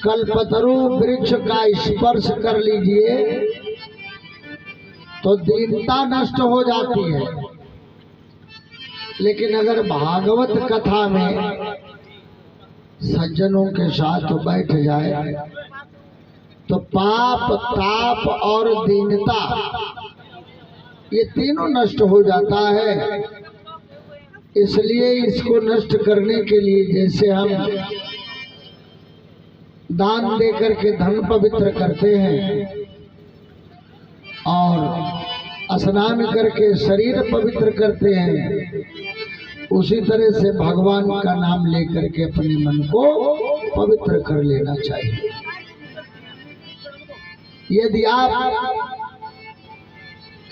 कल्पतरु वृक्ष का स्पर्श कर लीजिए तो दीनता नष्ट हो जाती है, लेकिन अगर भागवत कथा में सज्जनों के साथ बैठ जाए तो पाप, ताप और दीनता ये तीनों नष्ट हो जाता है। इसलिए इसको नष्ट करने के लिए जैसे हम दान देकर के धन पवित्र करते हैं और स्नान करके शरीर पवित्र करते हैं, उसी तरह से भगवान का नाम लेकर के अपने मन को पवित्र कर लेना चाहिए। यदि आप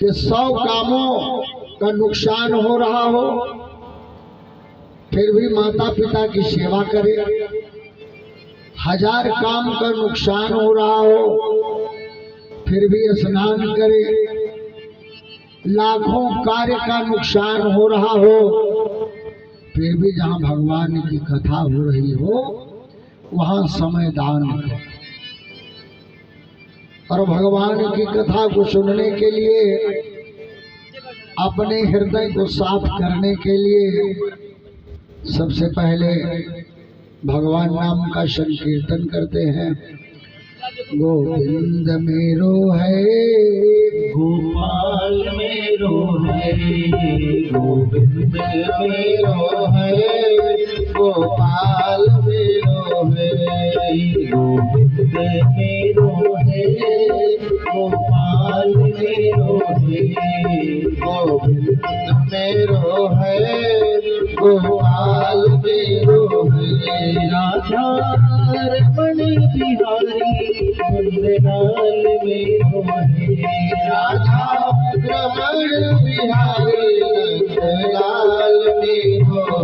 के 100 कामों का नुकसान हो रहा हो फिर भी माता पिता की सेवा करें, 1000 काम का नुकसान हो रहा हो फिर भी स्नान करें, लाखों कार्य का नुकसान हो रहा हो फिर भी जहाँ भगवान की कथा हो रही हो वहाँ समय दान करें। और भगवान की कथा को सुनने के लिए, अपने हृदय को साफ करने के लिए सबसे पहले भगवान नाम का संकीर्तन करते हैं। गोविंद मेरो है, गोपाल मेरो है, गोविंद मेरो है, गोपाल मेरो है, गोविंद मेरो है, गोपाल मेरो है, गोविंद मेरो है, गोपाल मेरो है। राधा रमण बिहारी नंदलाल मेरो है, राधा रमण बिहारी नंदलाल मेरो है,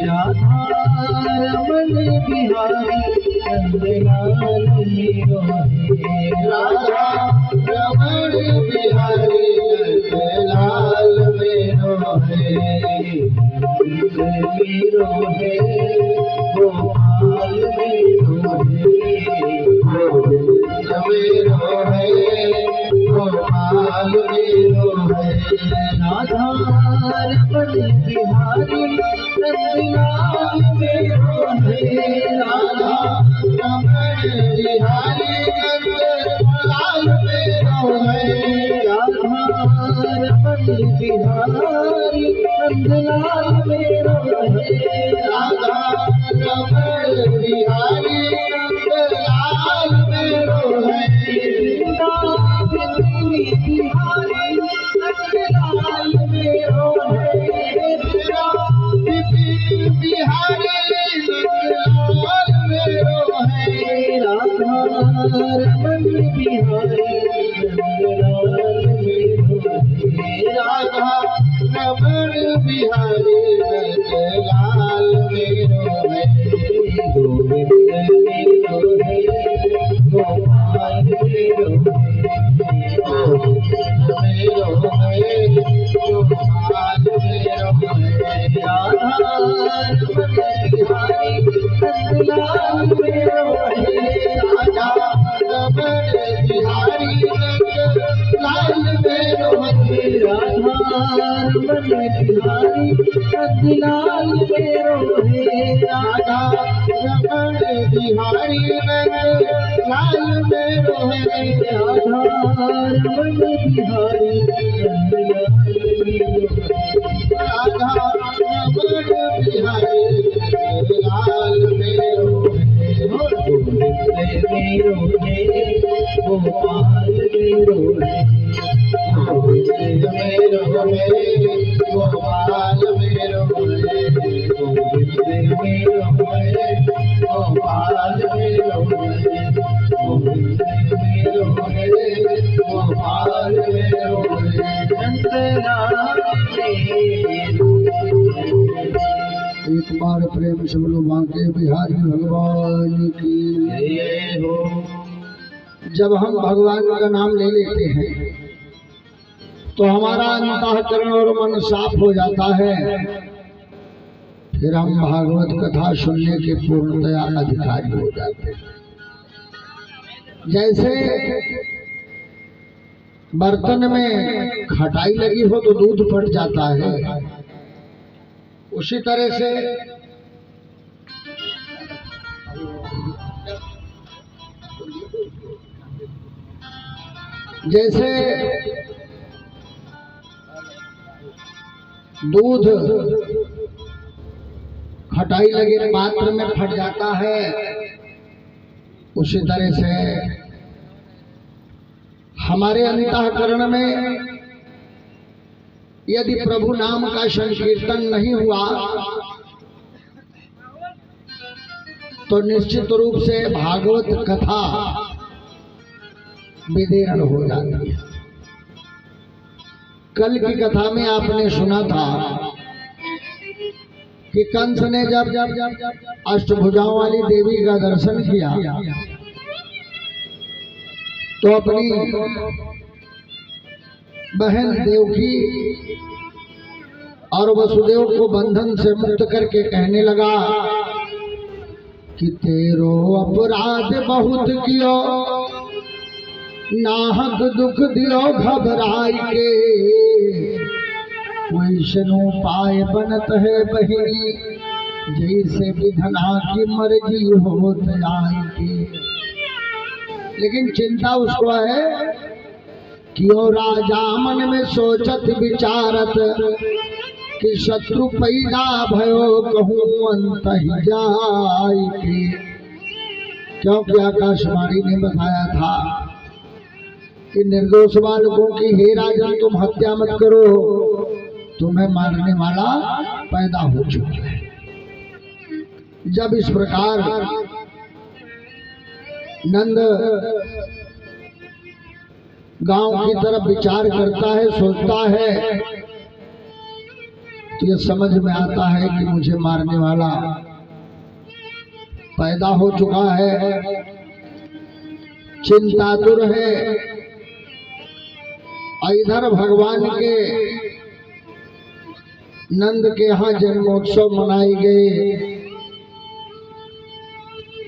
राधा रमण बिहारी नंदलाल मेरो है, राधा रमण बिहारी नंदलाल मेरो है। मेरो है, गोपाल मेरो है, गोविंद मेरो है, गोपाल मेरो है। राधा रमण बिहारी नंदलाल मेरो है, राधा रमण बिहारी नंदलाल मेरो है, राधा रमण बिहारी नंदलाल मेरो है, राधा रमण बिहारी नंदलाल मेरो है। बिहारी नंदलाल मेरो है, बिहारी नंदलाल मेरो है, राधा रमण बिहारी नंदलाल मेरो है, राधा रमण बिहारी नंदलाल मेरो है। गोविंद मेरो है, गोपाल मेरो है, गोविंद मेरो है, गोपाल मेरो है, राधा रमण बिहारी नंदलाल मेरो है, राधा रमण बिहारी नंदलाल मेरो है, राधा रमण बिहारी नंदलाल मेरो है, राधा रमण बिहारी नंदलाल मेरो है, राधा रमण बिहारी नंदलाल मेरो है, राधा रमण बिहारी नंदलाल मेरो है। गोविंद मेरो है, गोपाल मेरो है, गोविंद मेरो है, गोपाल मेरो है, गोविंद मेरो है, गोपाल मेरो है, गोविंद मेरो है, गोपाल मेरो है, नंदलाल मेरो। एक बार प्रेम से बोलो बांके बिहारी भगवान की जय हो। जब हम भगवान का नाम ले लेते हैं तो हमारा अंतःकरण और मन साफ हो जाता है, फिर हम भागवत कथा सुनने के पूर्णतया अधिकारी हो जाते हैं। जैसे बर्तन में खटाई लगी हो तो दूध फट जाता है, उसी तरह से जैसे दूध खटाई लगे पात्र में फट जाता है, उसी तरह से हमारे अंतःकरण में यदि प्रभु नाम का संकीर्तन नहीं हुआ तो निश्चित रूप से भागवत कथा विदीर्ण हो जाती है। कल की कथा में आपने सुना था कि कंस ने जब अष्टभुजाओं वाली देवी का दर्शन किया तो अपनी बहन देवकी और वसुदेव को बंधन से मुक्त करके कहने लगा कि तेरो अपराध बहुत कियो, नाहक दुख दियो घबराई के, वैष्णो पाए बनत है बहिनी, जैसे विधना की मर्जी हो आई के। लेकिन चिंता उसको है कि ओ राजा मन में सोचत विचारत कि शत्रु पैदा भयो कहूँ अंत ही जाई के। क्योंकि आकाशवाणी ने बताया था कि निर्दोष बालकों की हे राजन तुम हत्या मत करो, तुम्हें मारने वाला पैदा हो चुका है। जब इस प्रकार नंद गांव की तरफ विचार करता है, सोचता है, तो ये समझ में आता है कि मुझे मारने वाला पैदा हो चुका है, चिंतातुर है। इधर भगवान के नंद के यहाँ जन्मोत्सव मनाई गए।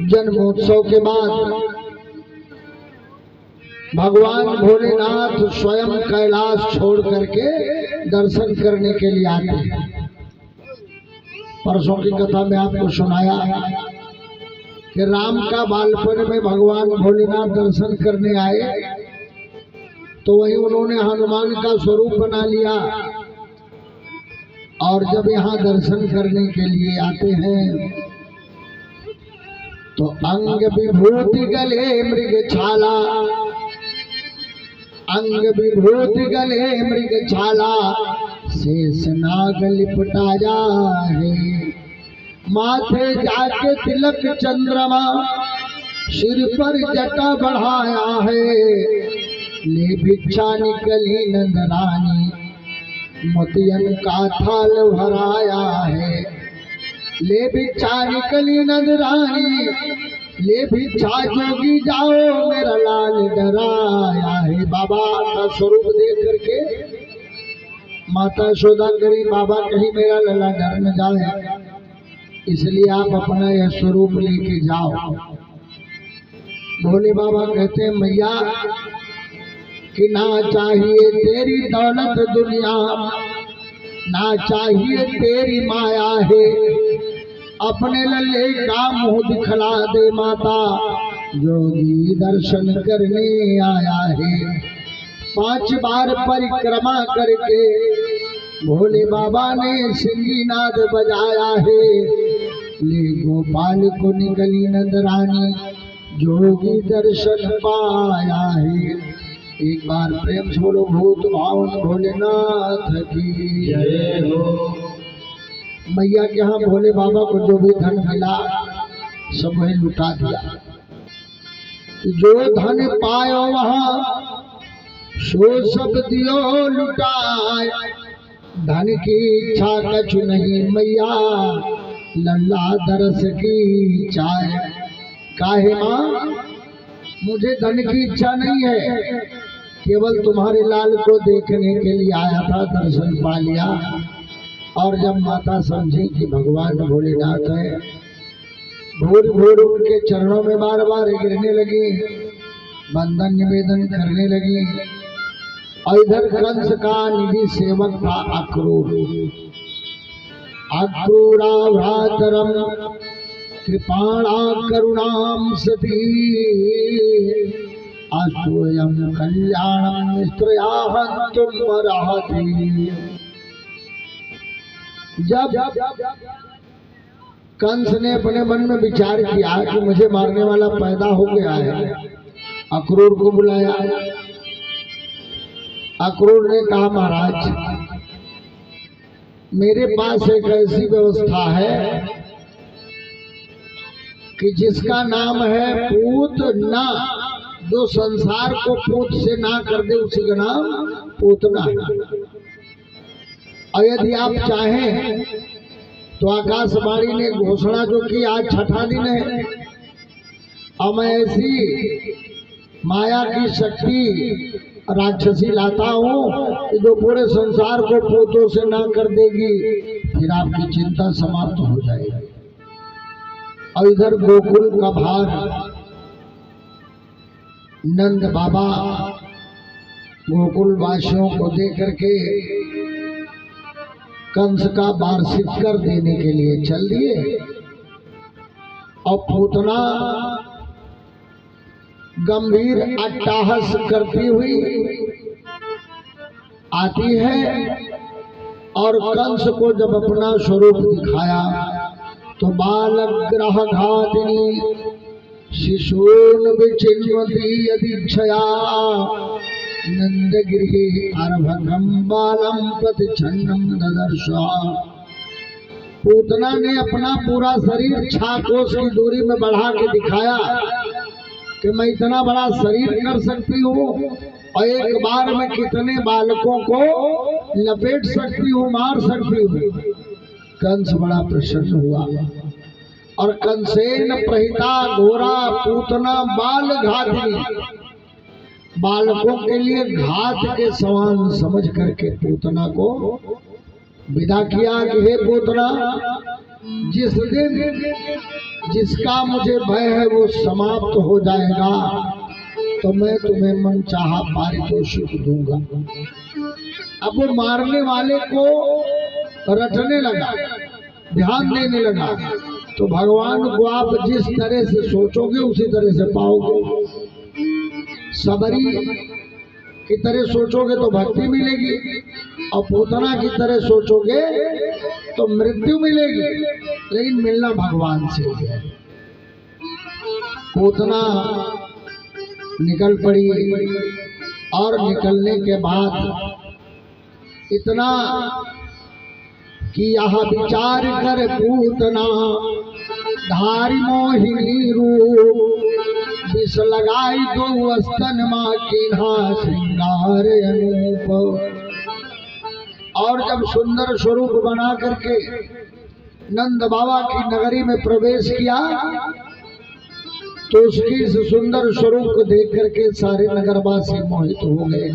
जन्मोत्सव के बाद भगवान भोलेनाथ स्वयं कैलाश छोड़ करके दर्शन करने के लिए आते हैं। परसों की कथा में आपको सुनाया कि राम का बालपन में भगवान भोलेनाथ दर्शन करने आए तो वहीं उन्होंने हनुमान का स्वरूप बना लिया, और जब यहाँ दर्शन करने के लिए आते हैं तो अंग विभूति गले मृग छाला, अंग विभूति गले मृग छाला, शेष नाग लिपटा जाए, माथे जाके तिलक चंद्रमा, सिर पर जटा बढ़ाया है, ले भिक्षा निकली नंदरानी, मोतियन का थाल भराया है। ले भिक्षा निकली नंदरानी, ले भिक्षा जोगी जाओ मेरा लाल डराया है। बाबा का स्वरूप देख करके माता यशोदा करी, बाबा कहीं मेरा लला डर न जाए, इसलिए आप अपना यह स्वरूप लेके जाओ। भोले बाबा कहते हैं मैया कि ना चाहिए तेरी दौलत दुनिया, ना चाहिए तेरी माया है, अपने लल्ले का मुंह दिखला दे माता, जोगी दर्शन करने आया है। 5 बार परिक्रमा करके भोले बाबा ने सिंगीनाद बजाया है, ले गोपाल को निकली नंदरानी, जोगी दर्शन पाया है। एक बार प्रेम से बोलो भूत भावन भोलेनाथ की जय हो। मैया के यहाँ भोले बाबा को जो भी धन मिला सब वही लुटा दिया। जो धन पायो वहाँ सो सब दियो लुटाए, धन की इच्छा कछु नहीं मैया, लल्ला दरस की चाय। काहे माँ मुझे धन की इच्छा नहीं है, केवल तुम्हारे लाल को देखने के लिए आया था, दर्शन पा लिया। और जब माता समझी कि भगवान भोलेनाथ है, भूर भूर उनके चरणों में बार बार गिरने लगी वंदन निवेदन करने लगी। और इधर कंस का निधि सेवक था अक्रूर। अक्रूरा भ्रातरम कृपाणा करुणाम सती अस्तोयम कल्याणम स्त्रियाः तुमरहति। जब कंस ने अपने मन में विचार किया कि मुझे मारने वाला पैदा हो गया है, अक्रूर को बुलाया। अक्रूर ने कहा, महाराज मेरे पास एक ऐसी व्यवस्था है कि जिसका नाम है पूतना, जो संसार को पूत से ना कर दे उसी का नाम पूतना है। और यदि आप चाहें तो आकाशवाणी ने घोषणा जो की, आज छठा दिन है और मैं ऐसी माया की शक्ति राक्षसी लाता हूँ कि जो पूरे संसार को पूतों से ना कर देगी, फिर आपकी चिंता समाप्त हो जाएगी। और इधर गोकुल का भार नंद बाबा गोकुल वासियों को देकर के कंस का वार्षिक कर देने के लिए चल दिए। और पूतना गंभीर अट्टहास करती हुई आती है और कंस को जब अपना स्वरूप दिखाया तो बालग्रह घातिनी शिशून विचिन्वती यदीक्षया नंदगिरि अर्भगम बालम प्रतिछन्नम ददर्श। पूतना ने अपना पूरा शरीर 6 कोस की दूरी में बढ़ा के दिखाया कि मैं इतना बड़ा शरीर कर सकती हूँ और एक बार में कितने बालकों को लपेट सकती हूँ, मार सकती हूँ। कंस बड़ा प्रसन्न हुआ और कंसेन प्रहिता घोरा पूतना बाल घातिनी, बालकों के लिए घात के समान समझ करके पूतना को विदा किया कि हे पूतना, जिस दिन जिसका मुझे भय है वो समाप्त हो जाएगा तो मैं तुम्हें मनचाहा पारितोषिक दूंगा। अब वो मारने वाले को रटने लगा, ध्यान देने लगा। तो भगवान को आप जिस तरह से सोचोगे उसी तरह से पाओगे। सबरी की तरह सोचोगे तो भक्ति मिलेगी और पूतना की तरह सोचोगे तो मृत्यु मिलेगी, लेकिन मिलना भगवान से है। पूतना निकल पड़ी और निकलने के बाद इतना कि यह विचार कर पूतना धारी मोहिनी रूप विष लगाई दो स्तन माँ की श्रृंगार अनूप। और जब सुंदर स्वरूप बना करके नंद बाबा की नगरी में प्रवेश किया तो उसकी इस सुंदर स्वरूप को देख करके सारे नगरवासी मोहित हो गए।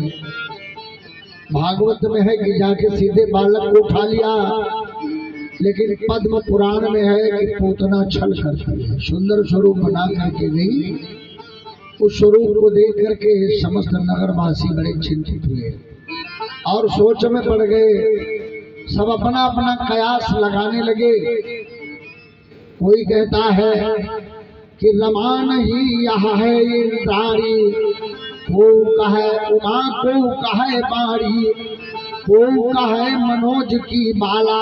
भागवत में है कि जाके सीधे बालक को उठा लिया, लेकिन पद्म पुराण में है कि पूतना छल करती है, सुंदर स्वरूप बना करके गई। उस स्वरूप को देख करके समस्त नगरवासी बड़े चिंतित हुए और सोच में पड़ गए। सब अपना अपना कयास लगाने लगे। कोई कहता है कि रमान ही यहाँ है इंद्राणी, को कहे उमा को कहे बारी, को कहे मनोज की बाला,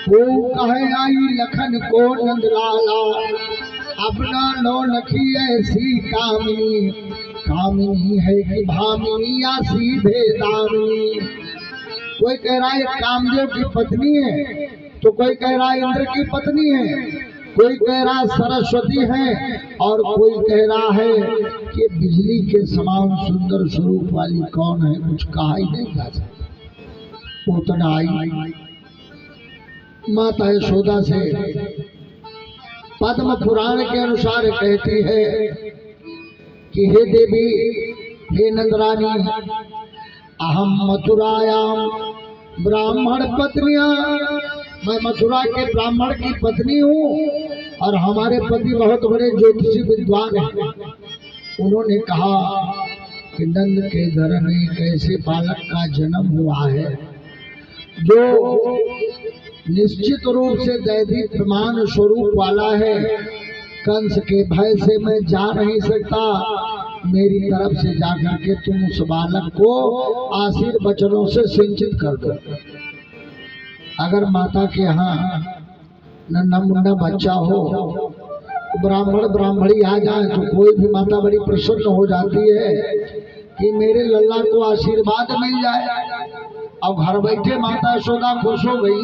को कहे आई लखन को नंदलाला। अपना लो लखी ऐसी कामिनी, कामिनी है कि भामिनी या सीधे दामिनी। कोई कह रहा है कामदेव की पत्नी है, तो कोई कह रहा है इंद्र की पत्नी है, कोई कह रहा है सरस्वती है, और कोई कह रहा है कि बिजली के समान सुंदर स्वरूप वाली कौन है, कुछ कहा ही नहीं जा सकता। पूतना आई माता यशोदा से पद्म पुराण के अनुसार कहती है कि हे देवी, हे नंदरानी, अहम मथुरायाम ब्राह्मण पत्निया, मैं मथुरा के ब्राह्मण की पत्नी हूँ और हमारे पति बहुत बड़े ज्योतिषी विद्वान हैं। उन्होंने कहा कि नंद के घर में एक ऐसे बालक का जन्म हुआ है जो निश्चित रूप से दैविक प्रमाण स्वरूप वाला है। कंस के भय से मैं जा नहीं सकता, मेरी तरफ से जाकर के तुम उस बालक को आशीर्वचनों से सिंचित कर दो। अगर माता के यहाँ नन्हा मुन्ना बच्चा हो, ब्राह्मण ब्राह्मणी आ जाए तो कोई भी माता बड़ी प्रसन्न हो जाती है कि मेरे लल्ला को आशीर्वाद मिल जाए। अब घर बैठे माता यशोदा खुश हो गई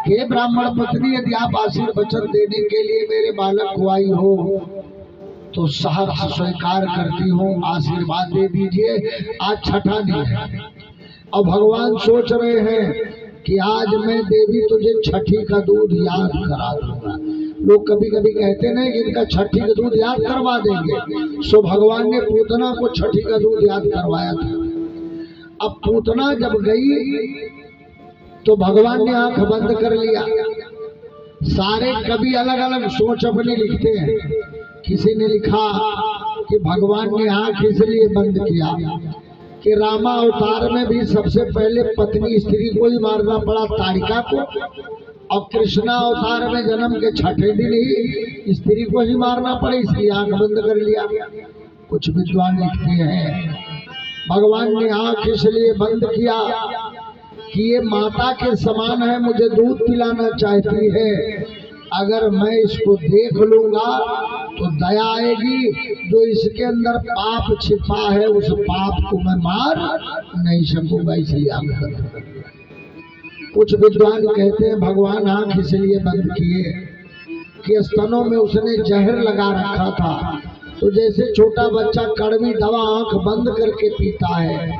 कि ब्राह्मण पत्नी यदि आप आशीर्वचन देने के लिए मेरे बालक को आई हो तो सहर्ष स्वीकार करती हूँ, आशीर्वाद दे दीजिए। आज छठा दिन है और भगवान सोच रहे हैं कि आज मैं देवी तुझे छठी का दूध याद करा दूंगा। लोग कभी कभी कहते नहीं कि इनका छठी का दूध याद करवा देंगे, सो भगवान ने पूतना को छठी का दूध याद करवाया था। अब पूतना जब गई तो भगवान ने आंख बंद कर लिया। सारे कवि अलग अलग सोच अपनी लिखते हैं। किसी ने लिखा कि भगवान ने आंख इसलिए बंद किया कि रामा अवतार में भी सबसे पहले पत्नी स्त्री को ही मारना पड़ा, ताड़िका को, और कृष्णा अवतार में जन्म के छठे दिन ही स्त्री को ही मारना पड़े, इसलिए आंख बंद कर लिया। कुछ विद्वान लिखते हैं भगवान ने आंख इसलिए बंद किया कि ये माता के समान है, मुझे दूध पिलाना चाहती है, अगर मैं इसको देख लूंगा तो दया आएगी, जो इसके अंदर पाप छिपा है उस पाप को मैं मार नहीं सकूंगा, इसलिए आंख बंद कर दिया। कुछ विद्वान कहते हैं भगवान आंख इसलिए बंद किए कि स्तनों में उसने जहर लगा रखा था, तो जैसे छोटा बच्चा कड़वी दवा आंख बंद करके पीता है,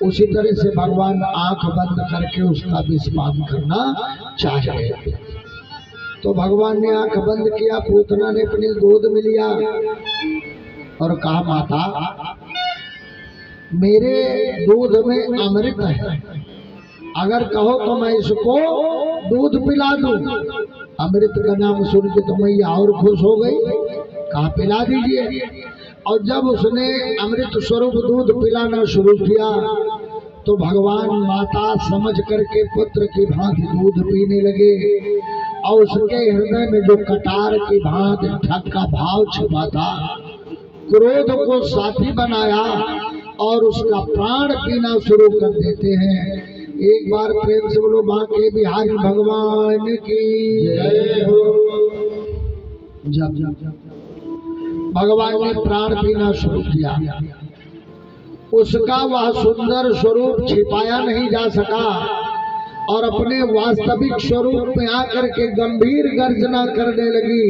उसी तरह से भगवान आंख बंद करके उसका विषपान करना चाहिए। तो भगवान ने आंख बंद किया, पूतना ने अपनी गोद में लिया और कहा माता मेरे दूध में अमृत है, अगर कहो तो मैं इसको दूध पिला दूं। अमृत का नाम सुन के तो मैया और खुश हो गई, कहा पिला दीजिए। और जब उसने अमृत स्वरूप दूध पिलाना शुरू किया तो भगवान माता समझ करके पुत्र की भांति दूध पीने लगे, और उसके हृदय में जो कटार की भांति ठग का भाव छिपा था, क्रोध को साथी बनाया और उसका प्राण पीना शुरू कर देते हैं। एक बार प्रेम से बोलो बांके बिहारी भगवान की जय हो। जब भगवान ने प्राण पीना शुरू किया, उसका वह सुंदर स्वरूप छिपाया नहीं जा सका और अपने वास्तविक स्वरूप में आकर के गंभीर गर्जना करने लगी,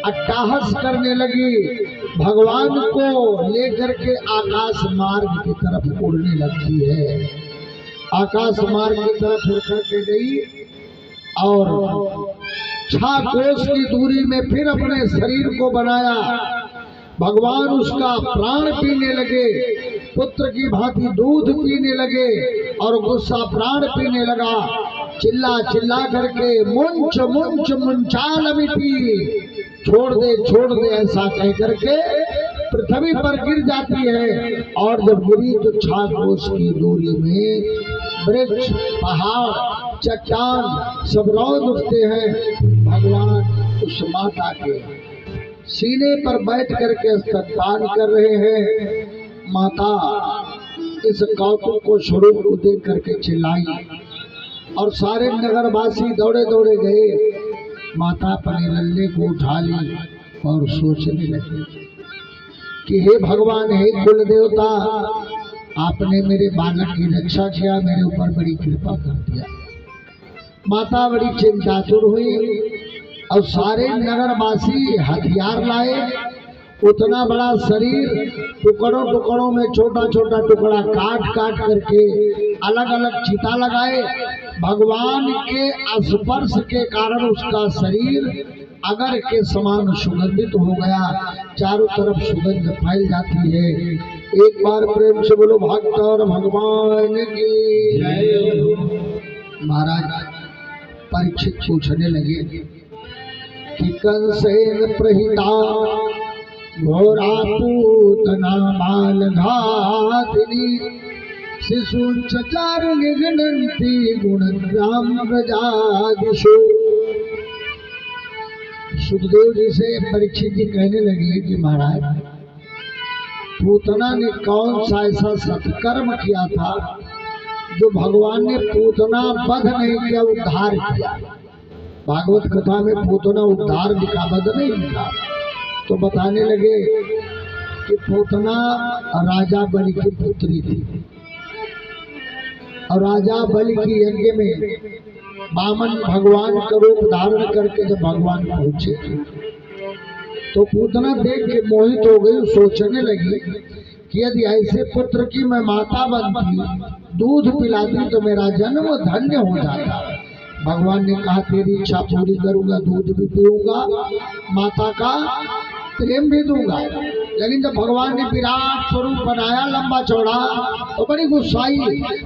अट्टहास करने लगी, भगवान को लेकर के आकाश मार्ग की तरफ उड़ने लगती है। आकाश मार्ग की तरफ उड़ करके गई और 6 कोस की दूरी में फिर अपने शरीर को बनाया। भगवान उसका प्राण पीने लगे, पुत्र की भांति दूध पीने लगे और गुस्सा प्राण पीने लगा। चिल्ला चिल्ला करके मुंच मुंच मुंचाल मिट्टी, छोड़ दे ऐसा कह करके पृथ्वी पर गिर जाती है। और जब गिरी तो 6 कोस की दूरी में वृक्ष, पहाड़, चट्टान सब रौंद उठते हैं। भगवान उस माता के सीने पर बैठ करके स्तनपान कर रहे हैं। माता इस कौतुक को स्वरूप को देख करके चिल्लाई और सारे नगरवासी दौड़े दौड़े गए। माता अपने लल्ले को उठा ली और सोचने लगी कि हे भगवान, हे कुल देवता, आपने मेरे बालक की रक्षा किया, मेरे ऊपर बड़ी कृपा कर दिया। माता बड़ी चिंतातुर हुई और सारे नगरवासी हथियार लाए। उतना बड़ा शरीर टुकड़ों टुकड़ों में छोटा छोटा टुकड़ा काट काट करके अलग अलग चिता लगाए। भगवान के स्पर्श के कारण उसका शरीर अगर के समान सुगंधित हो गया, चारों तरफ सुगंध फैल जाती है। एक बार प्रेम से बोलो भक्त और भगवान की जय। महाराज परीक्षित पूछने लगे कि कंसेन प्रहिता घोरा पूतना बाल घातिनी शिशुचार निगणन्ति गुणग्राम प्रजादिषु। सुखदेव जी से परीक्षित जी कहने लगे कि महाराज, पूतना ने कौन सा ऐसा सत्कर्म किया था जो भगवान ने पूतना वध नहीं किया, उद्धार किया। भागवत कथा में पूतना उद्धार लिखा, वध नहीं लिखा। तो बताने लगे कि पूतना राजा बलि की पुत्री थी और राजा बलि की यज्ञ में वामन भगवान का रूप धारण करके जब भगवान पहुंचे तो पूतना देख के मोहित हो गई। सोचने लगी कि यदि ऐसे पुत्र की मैं माता बनती, दूध पिलाती तो मेरा जन्म धन्य हो जाता। भगवान ने कहा तेरी इच्छा पूरी करूंगा, दूध भी पीऊंगा, माता का प्रेम भी दूंगा। लेकिन जब भगवान ने विराट स्वरूप बनाया लंबा चौड़ा तो बड़ी गुस्साई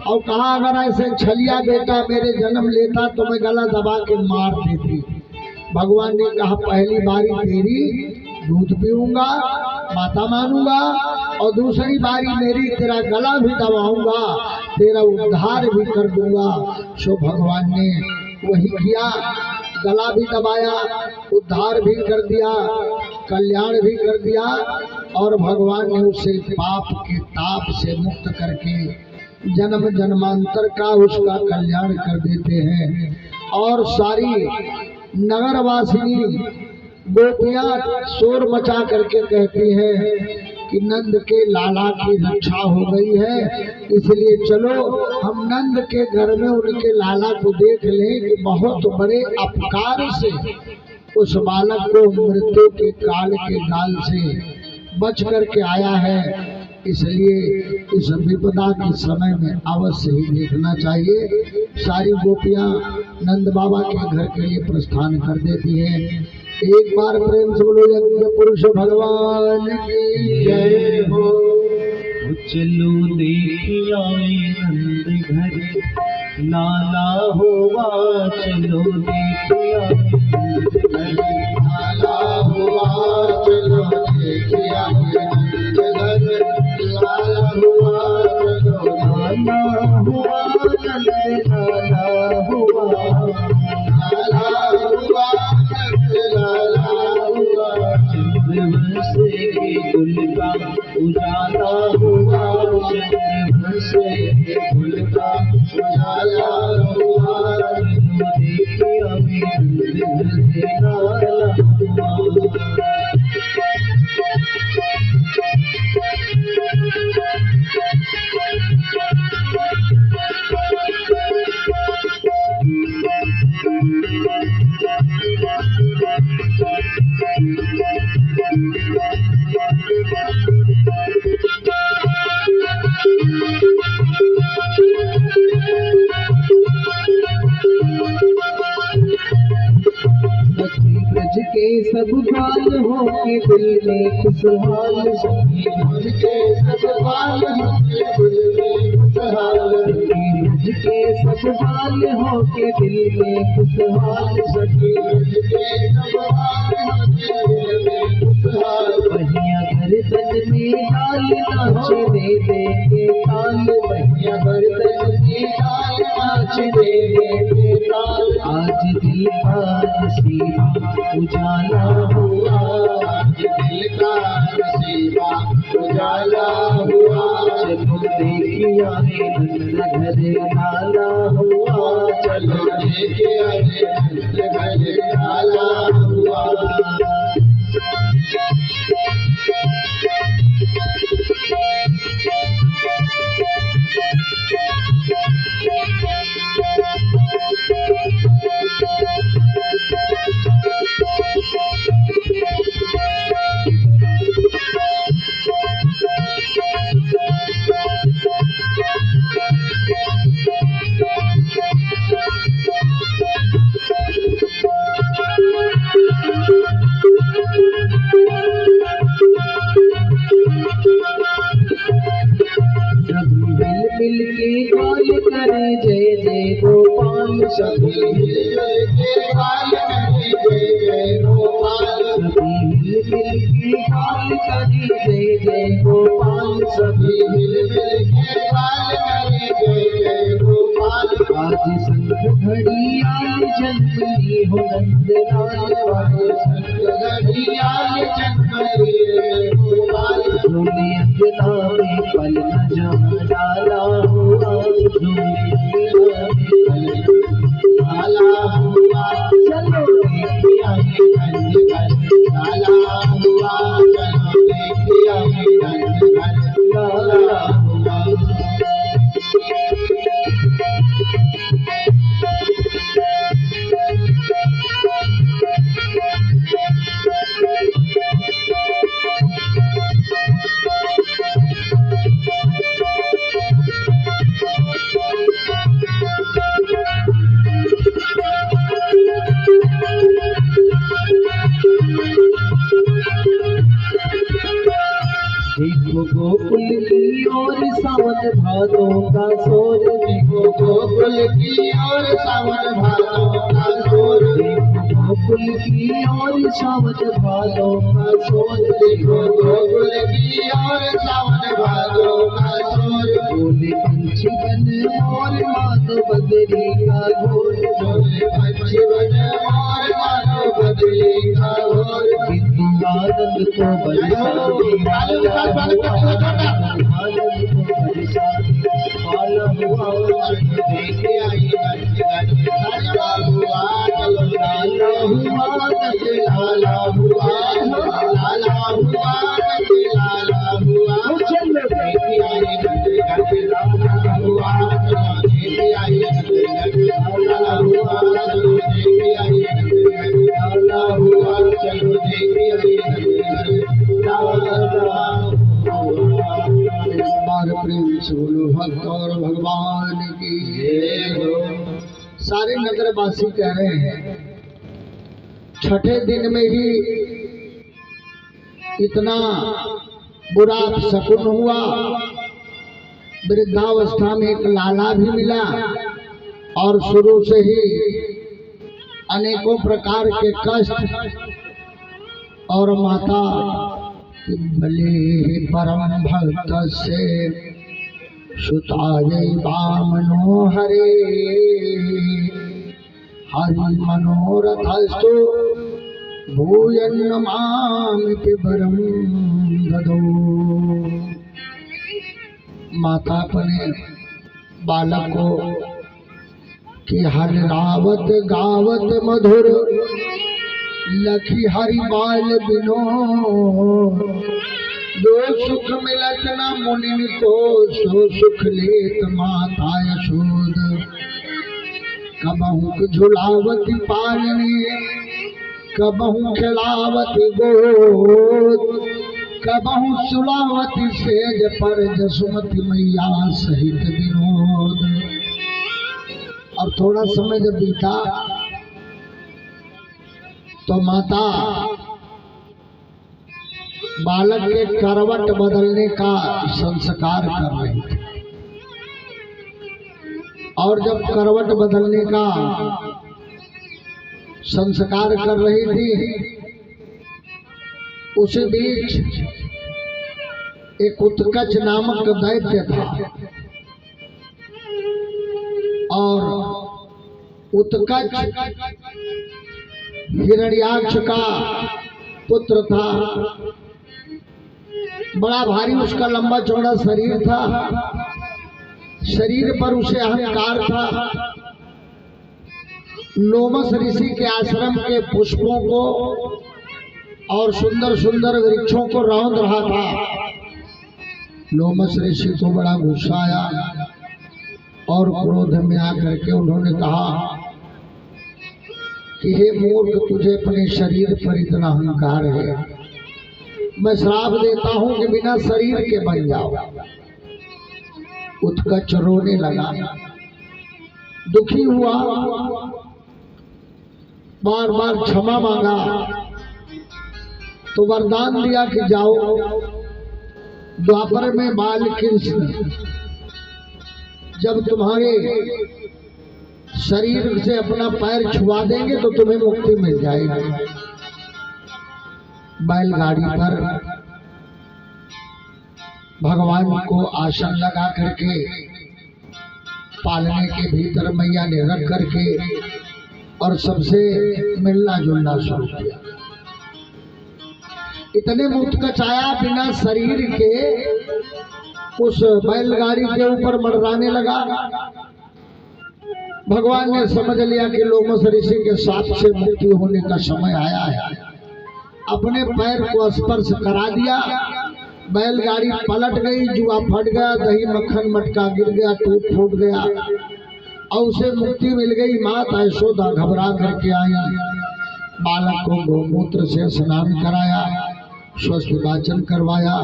और कहा अगर ऐसे छलिया बेटा मेरे जन्म लेता तो मैं गला दबा के मार देती। भगवान ने कहा पहली बारी तेरी दूध पीऊंगा, माता मानूंगा, और दूसरी बारी मेरी तेरा गला भी दबाऊंगा, तेरा उद्धार भी कर दूंगा। सो भगवान ने वही किया, गला भी दबाया, उद्धार भी कर दिया, कल्याण भी कर दिया। और भगवान ने उसे पाप के ताप से मुक्त करके जन्म जन्मांतर का उसका कल्याण कर देते हैं। और सारी नगरवासिनी गोपियां शोर मचा करके कहती हैं कि नंद के लाला की रक्षा हो गई है, इसलिए चलो हम नंद के घर में उनके लाला को देख लें कि बहुत बड़े अपकार से उस बालक को मृत्यु के काल के गाल से बच करके आया है। इसलिए इस विपदा के समय में अवश्य ही देखना चाहिए। सारी गोपियां नंद बाबा के घर के लिए प्रस्थान कर देती हैं। एक बार प्रेम से बोलो यज्ञ पुरुष भगवान की जय हो। चलो देखिया नंद घर लाला हुआ, चलो देखिया लाला हुआ, चलो देखिया नंद घर लाला हुआ, चलो लाला हुआ, नंद लाला हुआ, लाला हुआ, चंद्रवंश के कुल का उजाला हुआ, चंद्रवंश के कुल का उजाला हुआ, देखिए अभी लाला हुआ। ब्रज के सब बाल हो के दिल में खुशहाल, ब्रज के सब बाल हो के दिल में खुशहाल, ब्रज के सब बाल हो के दिल में खुशहाल, ब्रज के सब बाल हो के दिल में खुशहाल। भैया गर्दन में डाल नाच दे दे के ताल, भैया गर्दन में डाल नाच दे दे के ताल। आज दिल का नसीबा उजाला हुआ, आज दिल का नसीबा उजाला हुआ, चलो देखिया नंद घर लाला हुआ, चलो देखिया नंद घर लाला हुआ। मिल के गाल करे जय जय गोपाल, सभी मिल के गाल करे जय जय गोपाल, सभी मिल के गाल करी जय जय गोपाल, सभी मिल मिल के पाल करी जय जय गोपाल। आज संत घड़ियाल जन्म ली हो नंदलाल, आज संत घड़ियाल जन्म ली गोपाल। झूले अंगना में पल न जम डाला हुआ, झूले अंगना में पल डाला हुआ। चलो देखिए आगे गंज गंज डाला हुआ, चलो देखिए आगे गंज गंज डाला हुआ। देखो गोकुल की ओर सावन भादों का शोर, देखो गोकुल की ओर सावन भादों का शोर। देखो गोकुल की ओर सावन भादों का शोर, देखो गोकुल की ओर सावन भादों का शोर। बोले पंछी बन मोर मानो बदरी का घोर, बोले पंछी बन मोर मानो बदरी का घोर। बिंदु आनंद को बरसाती आनंद को बरसाती वाला हुआ, देखे आई गंज गंज डाला हुआ। चलो डाला हुआ गंज लाला हुआ, लाला हुआ गंज लाला हुआ। चलो देखे आई गंज गंज लाला हुआ, चलो देखे आई गंज गंज लाला हुआ। चलो देखे आई गंज गंज लाला हुआ, चलो देखे आई गंज गंज लाला हुआ। प्रेम से बोलो भक्त और भगवान की जय हो। सारे नगरवासी कह रहे हैं छठे दिन में ही इतना बुरा शकुन हुआ। वृद्धावस्था में एक लाला भी मिला और शुरू से ही अनेकों प्रकार के कष्ट। और माता भले परम भक्त से सुताये बामनो हरे, हरि मनोरथस्तु भूयन्न मामिति वरम ददो। माता अपने बालक को कि हर रावत गावत मधुर, लखी हरि बाल बिनो। जो सुख मिलत न मुनि को, सो सुख लेत माता यशोद। कबहू झुलावती पालने, कबहू खिलावती गोद, कबहू सुलावती सेज पर जसुमती मैया सहित विनोद। और थोड़ा समय जब बीता तो माता बालक के करवट बदलने का संस्कार कर रही थी। और जब करवट बदलने का संस्कार कर रही थी, उस बीच एक उत्कच नामक दैत्य था। और उत्कच हिरण्याक्ष का पुत्र था। बड़ा भारी उसका लंबा चौड़ा शरीर था। शरीर पर उसे अहंकार था। लोमस ऋषि के आश्रम के पुष्पों को और सुंदर सुंदर वृक्षों को रौंद रहा था। लोमस ऋषि को बड़ा गुस्सा आया और क्रोध में आकर के उन्होंने कहा कि हे मूर्ख, तुझे अपने शरीर पर इतना अहंकार है, मैं श्राप देता हूं कि बिना शरीर के बन जाओ। उत्कच रोने लगा, दुखी हुआ, बार बार क्षमा मांगा तो वरदान दिया कि जाओ, द्वापर में बाल कृष्ण जब तुम्हारे शरीर से अपना पैर छुआ देंगे तो तुम्हें मुक्ति मिल जाएगी। बैलगाड़ी पर भगवान को आसन लगा करके पालने के भीतर मैया ने रख करके और सबसे मिलना जुलना शुरू किया। इतने मुतकचाया बिना शरीर के उस बैलगाड़ी के ऊपर मंडराने लगा। भगवान ने समझ लिया कि लोमस ऋषि के साथ से मुक्ति होने का समय आया है। अपने पैर को स्पर्श करा दिया, बैलगाड़ी पलट गई, जुआ फट गया, दही मक्खन मटका गिर गया, टूट फूट गया और उसे मुक्ति मिल गई। माता यशोदा घबरा करके आई, बालक को गोमूत्र से स्नान कराया, स्वस्थ वाचन करवाया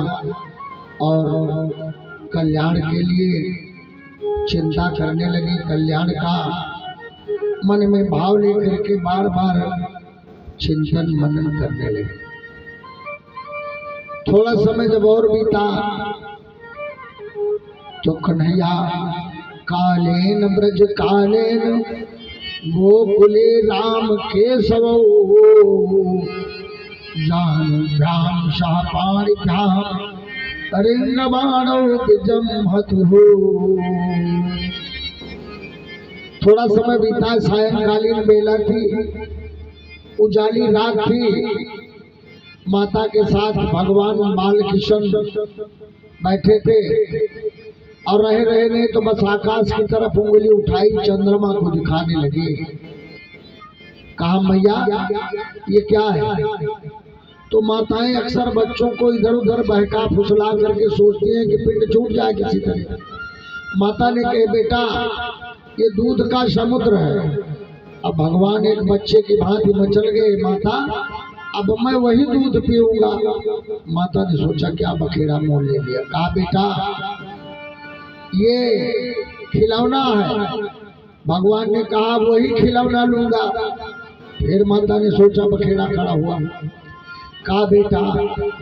और कल्याण के लिए चिंता करने लगी। कल्याण का मन में भाव लेकर के बार बार चिंतन मनन करने लगी। थोड़ा समय जब और बीता तो कन्हैया कालेन ब्रज कालेन गोकुले राम केशव जान राम शापाणिभ्याम अरिंगबाणो विजम्हतु। थोड़ा समय बीता, सायंकालीन बेला थी, उजाली रात थी। माता के साथ भगवान बालकृष्ण बैठे थे और रहे रहे नहीं तो बस आकाश की तरफ उंगली उठाई, चंद्रमा को दिखाने लगी। कहा मैया ये क्या है? तो माताएं अक्सर बच्चों को इधर उधर बहका फुसला करके सोचती हैं कि पिंड छूट जाए किसी तरह। माता ने कहे बेटा ये दूध का समुद्र है। अब भगवान एक बच्चे की भांति मचल गए, माता अब मैं वही दूध पीऊंगा। माता ने सोचा क्या बखेड़ा मोल ले लिया। कहा बेटा ये खिलौना है। भगवान ने कहा वही खिलौना लूंगा। फिर माता ने सोचा बखेड़ा खड़ा हुआ। कहा बेटा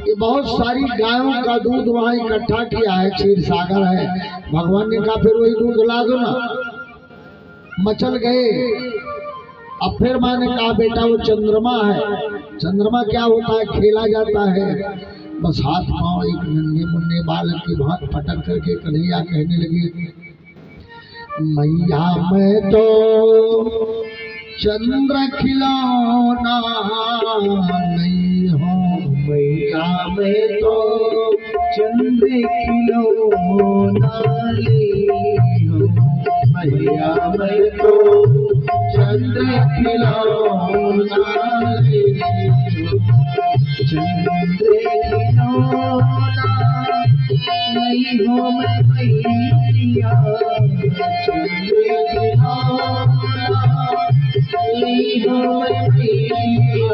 ये बहुत सारी गायों का दूध वहाँ इकट्ठा किया है, क्षीर सागर है। भगवान ने कहा फिर वही दूध ला दो ना। मचल गए। अब फिर माँ ने कहा बेटा वो चंद्रमा है। चंद्रमा क्या होता है? खेला जाता है। बस हाथ पांव एक नन्हे मुन्ने बालक की भांति पटक करके कन्हैया कहने लगी मैया मैं तो चंद्र खिलौना नहीं हूँ। मैया मैं तो चंद्र खिलौना नहीं हूँ। मैया मैं तो चंद्र खिलौना नहीं हूँ। चंद्र खिलौना नहीं हूँ मैं मैया। चंद्र खिलौना नहीं हूँ मैं मैया।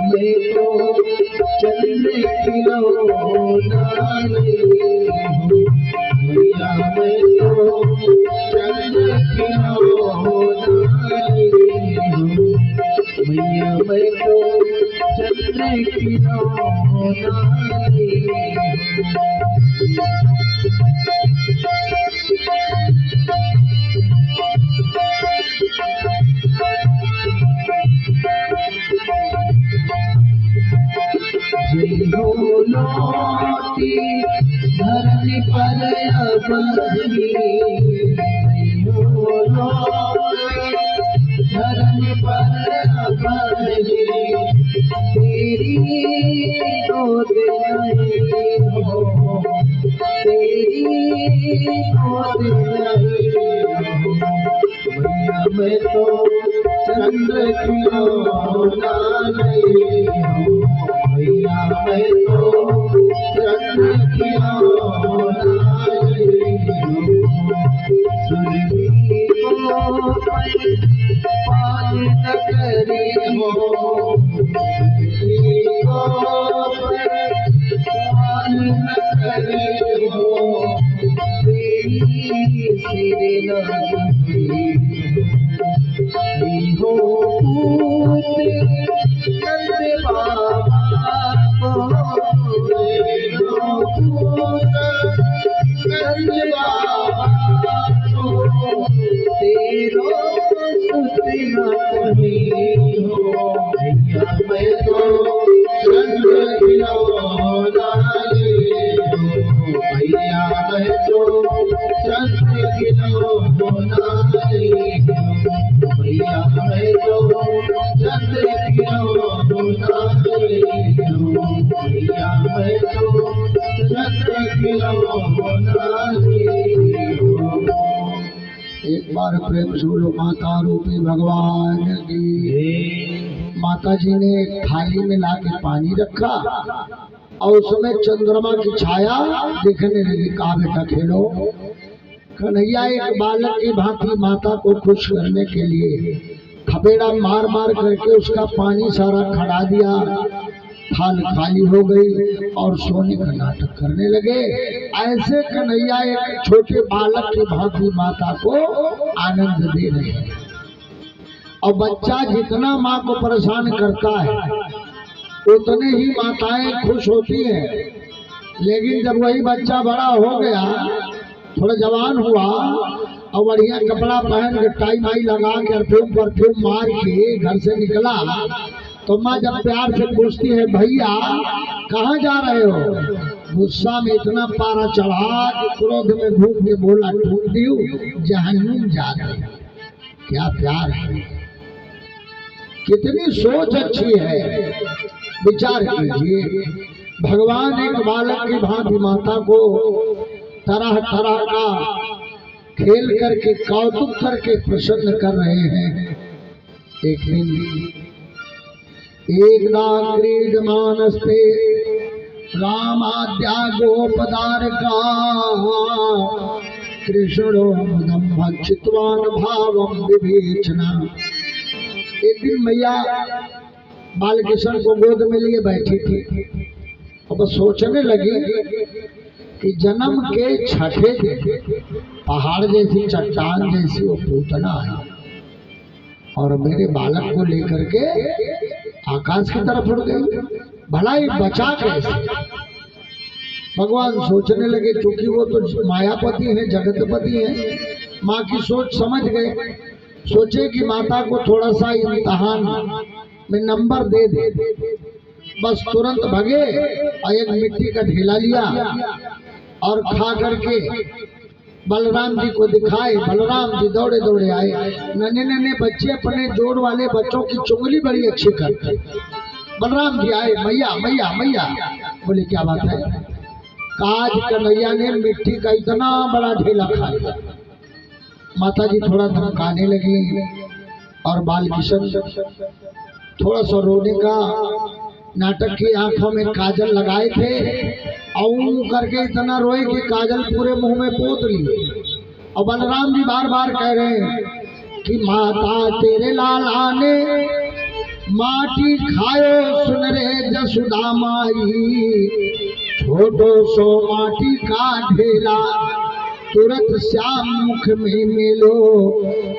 मैं तो चंद्र खिलौना नहीं हूँ। मैया मैं तो चंद्र खिलौना नहीं हूँ। मैया मैं तो चंद्र खिलौना नहीं हूँ। लौटी धरती पर अपनी धरती पर अपनी तेरी गोद नहीं हो। तेरी गोद नहीं हो। मैया मैं तो चंद्र खिलौना नहीं हूँ। मैया मैं तो चंद्र खिलौना नहीं हूँ। सुरभि को पाल न करी हो। सुरभि को पाल न करी हो। तेरी सिर लगी हो। बार प्रेम से बोलो माता रूपी भगवान की। माता जी ने एक थाली में लाके पानी रखा और उसमें चंद्रमा की छाया दिखने लगी। कहा बेटा खेलो। कन्हैया एक बालक की भांति माता को खुश करने के लिए थपेड़ा मार मार करके उसका पानी सारा खड़ा दिया। थाल खाली हो गई और सोने का नाटक करने लगे। ऐसे कन्हैया एक छोटे बालक की भांति माता को आनंद दे रहे हैं। और बच्चा जितना माँ को परेशान करता है उतने ही माताएं खुश होती हैं। लेकिन जब वही बच्चा बड़ा हो गया, थोड़ा जवान हुआ और बढ़िया कपड़ा पहन के टाई माई लगा के परफ्यूम मार के घर से निकला, तो माँ जब प्यार से पूछती है भैया कहाँ जा रहे हो, गुस्सा में इतना पारा चढ़ा कि क्रोध में भूख के बोला ठूक दियो जहन्नुम जा रहे। क्या प्यार है, कितनी सोच अच्छी है। विचार कीजिए, भगवान एक बालक की भांति माता को तरह तरह का खेल करके कौतुक करके प्रसन्न कर रहे हैं। एक दिन एकदा क्रीडमानस्ते रामाद्या गोपदारका कृष्णो मुदं भक्षितवान भावं विवेचना। एक दिन मैया बालकृष्ण को गोद में लिए बैठी थी और बस सोचने लगी कि जन्म के छठे दिन पहाड़ जैसी चट्टान जैसी वो पूतना है और मेरे बालक को लेकर के आकाश की तरफ उड़ गई, भला ही बचा कैसे। भगवान सोचने लगे, क्योंकि वो तो मायापति है, जगतपति है, माँ की सोच समझ गए। सोचे कि माता को थोड़ा सा इम्तिहान में नंबर दे दे। बस तुरंत भगे और एक मिट्टी का ढेला लिया और खा करके बलराम जी को दिखाए। बलराम जी दौड़े दौड़े आए। नन्हे नन्हे बच्चे अपने जोड़ वाले बच्चों की चुंगली बड़ी अच्छी करते। बलराम जी आए, मैया मैया मैया। बोले क्या बात है। काज कन्हैया ने मिट्टी का इतना बड़ा ढेला खा लिया। माता जी थोड़ा धमकाने लगी और बालकृष्ण थोड़ा सा रोने का नाटक की आंखों में काजल लगाए थे और करके इतना रोए कि काजल पूरे मुंह में पोत ली। और बलराम जी बार बार कह रहे हैं कि माता तेरे लाला ने माटी खायो सुन रे जसुदा माई, छोटो सो माटी का ढेला तुरंत श्याम मुख में मिलो,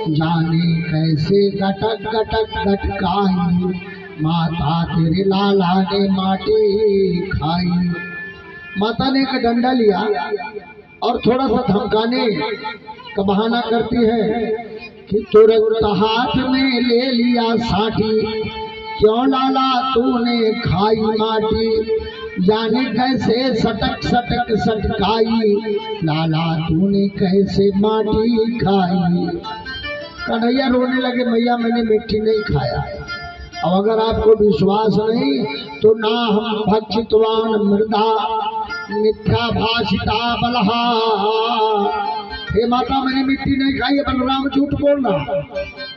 जाने कैसे गटक गटक गटकाई, माता तेरे लाला ने माटी खाई। माता ने एक डंडा लिया और थोड़ा सा धमकाने का बहाना करती है कि तुरंत हाथ में ले लिया साठी, क्यों लाला तूने खाई माटी, जाने कैसे सटक सटक सटकाई, लाला तूने कैसे माटी खाई। कन्हैया रोने लगे, मैया मैंने मिट्टी नहीं खाया। अब अगर आपको विश्वास नहीं तो ना हम भक्षितवान मृदा मिथ्या भाषिता बलहा। हे माता मैंने मिट्टी नहीं खाई है, बलराम झूठ बोल रहा।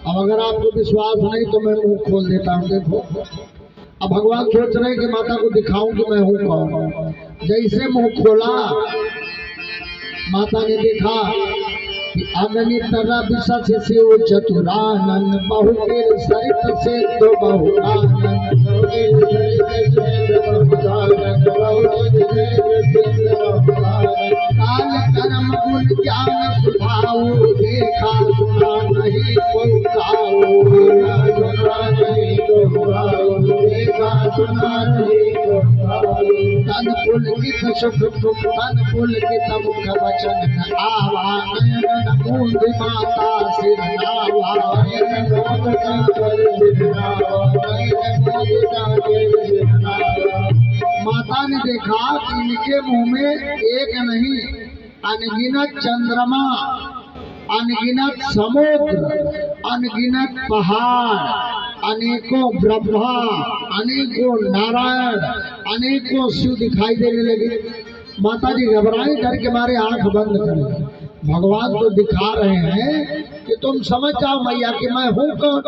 अब अगर आपको विश्वास नहीं तो मैं मुंह खोल देता हूँ। देखो अब भगवान सोच रहे हैं कि माता को दिखाऊं कि मैं हूँ कौन। जैसे मुंह खोला माता ने देखा कि अगणित रविश शिव चतुरानन बहुकेर सरित से तो बहुरानन काल कर्म गुण ज्ञान सुधाऊ, देखा सुना नहीं कोई काऊ, देखा सुना नहीं तन पुलकित सुख सुख तन पुलकित मुख वचन आवा, नयन बूंद माता सिर नावा, माता ने देखा कि इनके मुंह में एक नहीं अनगिनत चंद्रमा, अनगिनत समुद्र, अनगिनत पहाड़, अनेकों ब्रह्मा, अनेकों नारायण, अनेकों शिव दिखाई देने लगे। माता जी घबराई, डर के मारे आंख बंद कर। भगवान तो दिखा रहे हैं कि तुम समझ जाओ मैया कि मैं हूँ कौन।